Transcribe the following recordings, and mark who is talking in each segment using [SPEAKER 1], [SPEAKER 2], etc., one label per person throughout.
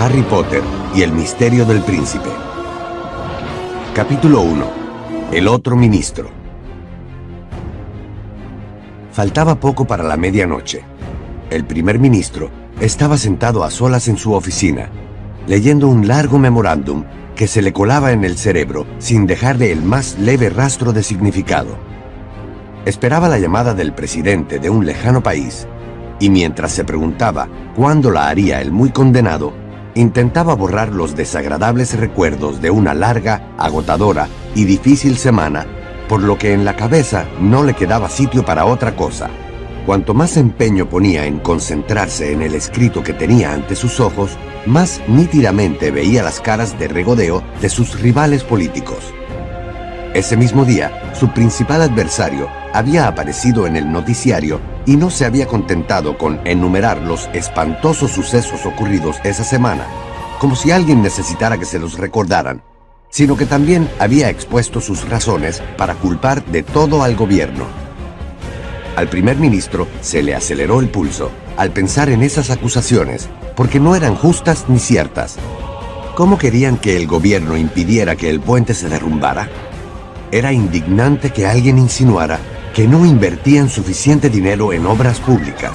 [SPEAKER 1] Harry Potter y el misterio del príncipe. Capítulo 1. El otro ministro. Faltaba poco para la medianoche. El primer ministro estaba sentado a solas en su oficina, leyendo un largo memorándum que se le colaba en el cerebro sin dejarle el más leve rastro de significado. Esperaba la llamada del presidente de un lejano país, y mientras se preguntaba cuándo la haría el muy condenado, intentaba borrar los desagradables recuerdos de una larga, agotadora y difícil semana, por lo que en la cabeza no le quedaba sitio para otra cosa. Cuanto más empeño ponía en concentrarse en el escrito que tenía ante sus ojos, más nítidamente veía las caras de regodeo de sus rivales políticos. Ese mismo día, su principal adversario había aparecido en el noticiario y no se había contentado con enumerar los espantosos sucesos ocurridos esa semana, como si alguien necesitara que se los recordaran, sino que también había expuesto sus razones para culpar de todo al gobierno. Al primer ministro se le aceleró el pulso al pensar en esas acusaciones, porque no eran justas ni ciertas. ¿Cómo querían que el gobierno impidiera que el puente se derrumbara? Era indignante que alguien insinuara que no invertían suficiente dinero en obras públicas.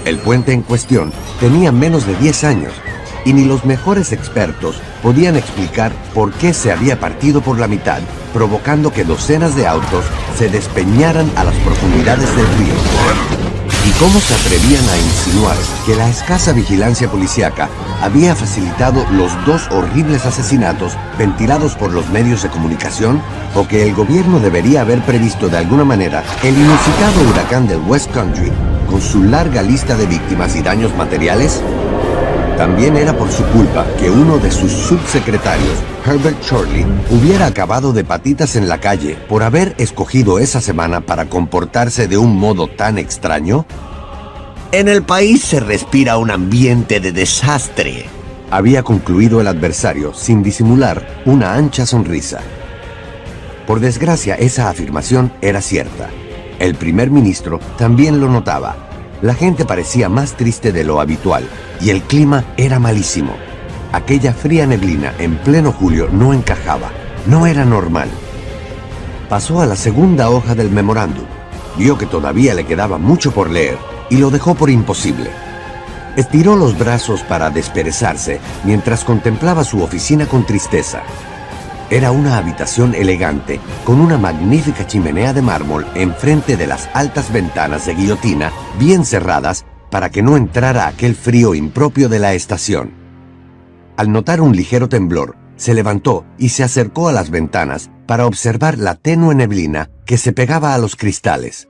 [SPEAKER 1] El puente en cuestión tenía menos de 10 años, y ni los mejores expertos podían explicar por qué se había partido por la mitad, provocando que docenas de autos se despeñaran a las profundidades del río. ¿Y cómo se atrevían a insinuar que la escasa vigilancia policíaca había facilitado los 2 horribles asesinatos ventilados por los medios de comunicación? ¿O que el gobierno debería haber previsto de alguna manera el inusitado huracán del West Country, con su larga lista de víctimas y daños materiales? También era por su culpa que uno de sus subsecretarios, Herbert Chorley, hubiera acabado de patitas en la calle por haber escogido esa semana para comportarse de un modo tan extraño.
[SPEAKER 2] En el país se respira un ambiente de desastre,
[SPEAKER 1] había concluido el adversario sin disimular una ancha sonrisa. Por desgracia, esa afirmación era cierta. El primer ministro también lo notaba. La gente parecía más triste de lo habitual y el clima era malísimo. Aquella fría neblina en pleno julio no encajaba, no era normal. Pasó a la segunda hoja del memorándum, vio que todavía le quedaba mucho por leer y lo dejó por imposible. Estiró los brazos para desperezarse mientras contemplaba su oficina con tristeza. Era una habitación elegante, con una magnífica chimenea de mármol enfrente de las altas ventanas de guillotina, bien cerradas para que no entrara aquel frío impropio de la estación. Al notar un ligero temblor, se levantó y se acercó a las ventanas para observar la tenue neblina que se pegaba a los cristales.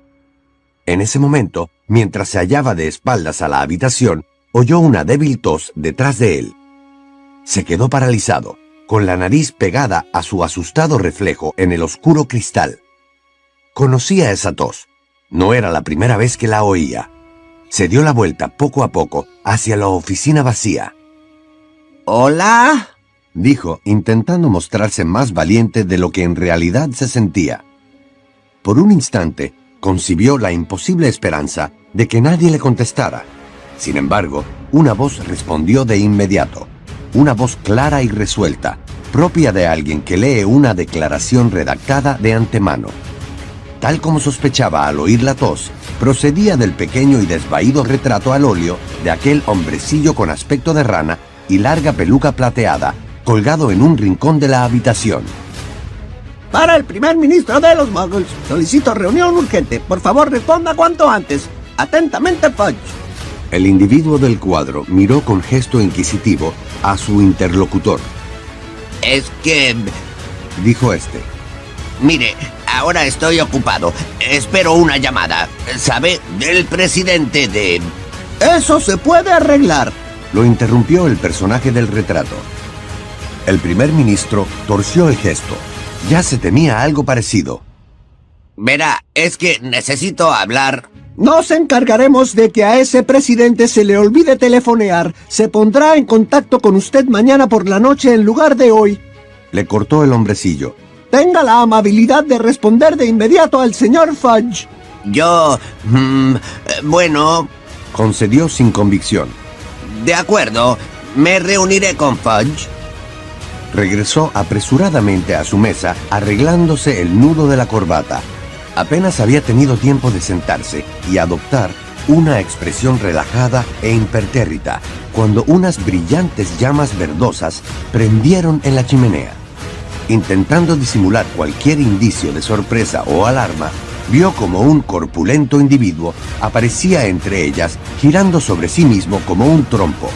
[SPEAKER 1] En ese momento, mientras se hallaba de espaldas a la habitación, oyó una débil tos detrás de él. Se quedó paralizado, con la nariz pegada a su asustado reflejo en el oscuro cristal. Conocía esa tos. No era la primera vez que la oía. Se dio la vuelta poco a poco hacia la oficina vacía.
[SPEAKER 2] «¿Hola?»,
[SPEAKER 1] dijo, intentando mostrarse más valiente de lo que en realidad se sentía. Por un instante, concibió la imposible esperanza de que nadie le contestara. Sin embargo, una voz respondió de inmediato. Una voz clara y resuelta, propia de alguien que lee una declaración redactada de antemano. Tal como sospechaba al oír la tos, procedía del pequeño y desvaído retrato al óleo de aquel hombrecillo con aspecto de rana y larga peluca plateada, colgado en un rincón de la habitación.
[SPEAKER 3] Para el primer ministro de los Muggles, solicito reunión urgente. Por favor, responda cuanto antes. Atentamente, Fudge.
[SPEAKER 1] El individuo del cuadro miró con gesto inquisitivo a su interlocutor.
[SPEAKER 2] «Es que...»,
[SPEAKER 1] dijo este.
[SPEAKER 2] «Mire, ahora estoy ocupado. Espero una llamada, ¿sabe? Del presidente de...».
[SPEAKER 3] «Eso se puede arreglar»,
[SPEAKER 1] lo interrumpió el personaje del retrato. El primer ministro torció el gesto. Ya se temía algo parecido.
[SPEAKER 2] «Verá, es que necesito hablar...».
[SPEAKER 3] «Nos encargaremos de que a ese presidente se le olvide telefonear. Se pondrá en contacto con usted mañana por la noche en lugar de hoy»,
[SPEAKER 1] le cortó el hombrecillo.
[SPEAKER 3] «Tenga la amabilidad de responder de inmediato al señor Fudge».
[SPEAKER 2] «Yo... bueno...»,
[SPEAKER 1] concedió sin convicción.
[SPEAKER 2] «De acuerdo. Me reuniré con Fudge.
[SPEAKER 1] Regresó apresuradamente a su mesa, arreglándose el nudo de la corbata. Apenas había tenido tiempo de sentarse y adoptar una expresión relajada e impertérrita, cuando unas brillantes llamas verdosas prendieron en la chimenea. Intentando disimular cualquier indicio de sorpresa o alarma, vio como un corpulento individuo aparecía entre ellas, girando sobre sí mismo como un trompo.